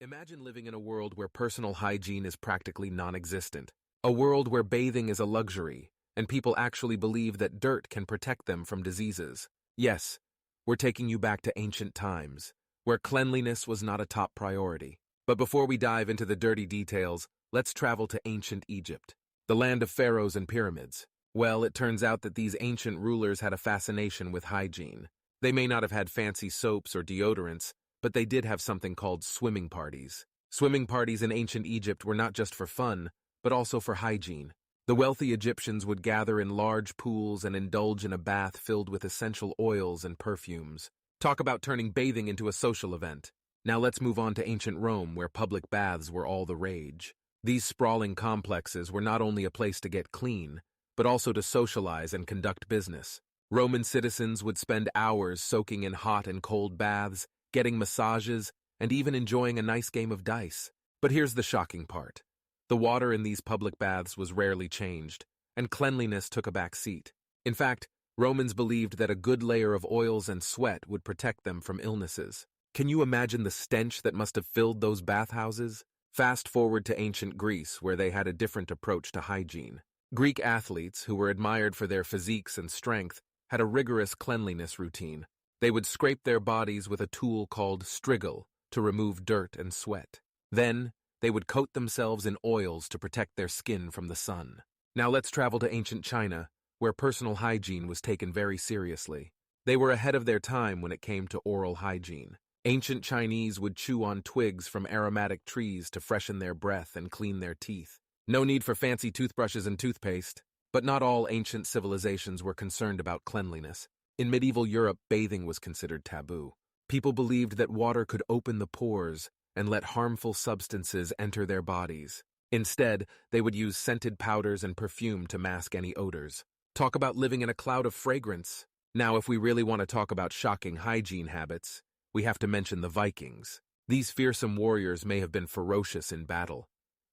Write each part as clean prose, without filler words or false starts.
Imagine living in a world where personal hygiene is practically non-existent. A world where bathing is a luxury, and people actually believe that dirt can protect them from diseases. Yes, we're taking you back to ancient times, where cleanliness was not a top priority. But before we dive into the dirty details, let's travel to ancient Egypt, the land of pharaohs and pyramids. Well, it turns out that these ancient rulers had a fascination with hygiene. They may not have had fancy soaps or deodorants, but they did have something called swimming parties. Swimming parties in ancient Egypt were not just for fun, but also for hygiene. The wealthy Egyptians would gather in large pools and indulge in a bath filled with essential oils and perfumes. Talk about turning bathing into a social event. Now let's move on to ancient Rome, where public baths were all the rage. These sprawling complexes were not only a place to get clean, but also to socialize and conduct business. Roman citizens would spend hours soaking in hot and cold baths, getting massages, and even enjoying a nice game of dice. But here's the shocking part. The water in these public baths was rarely changed, and cleanliness took a back seat. In fact, Romans believed that a good layer of oils and sweat would protect them from illnesses. Can you imagine the stench that must have filled those bathhouses? Fast forward to ancient Greece, where they had a different approach to hygiene. Greek athletes, who were admired for their physiques and strength, had a rigorous cleanliness routine. They would scrape their bodies with a tool called strigil to remove dirt and sweat. Then, they would coat themselves in oils to protect their skin from the sun. Now let's travel to ancient China, where personal hygiene was taken very seriously. They were ahead of their time when it came to oral hygiene. Ancient Chinese would chew on twigs from aromatic trees to freshen their breath and clean their teeth. No need for fancy toothbrushes and toothpaste. But not all ancient civilizations were concerned about cleanliness. In medieval Europe, bathing was considered taboo. People believed that water could open the pores and let harmful substances enter their bodies. Instead, they would use scented powders and perfume to mask any odors. Talk about living in a cloud of fragrance. Now, if we really want to talk about shocking hygiene habits, we have to mention the Vikings. These fearsome warriors may have been ferocious in battle,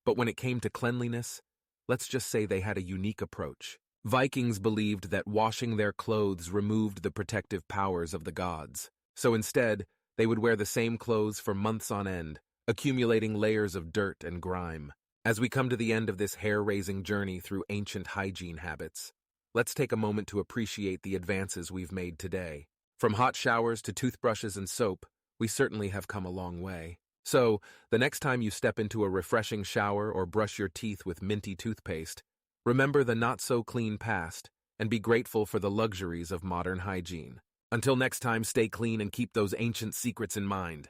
but when it came to cleanliness, let's just say they had a unique approach. Vikings believed that washing their clothes removed the protective powers of the gods. So instead, they would wear the same clothes for months on end, accumulating layers of dirt and grime. As we come to the end of this hair-raising journey through ancient hygiene habits, let's take a moment to appreciate the advances we've made today. From hot showers to toothbrushes and soap, we certainly have come a long way. So, the next time you step into a refreshing shower or brush your teeth with minty toothpaste, remember the not-so-clean past and be grateful for the luxuries of modern hygiene. Until next time, stay clean and keep those ancient secrets in mind.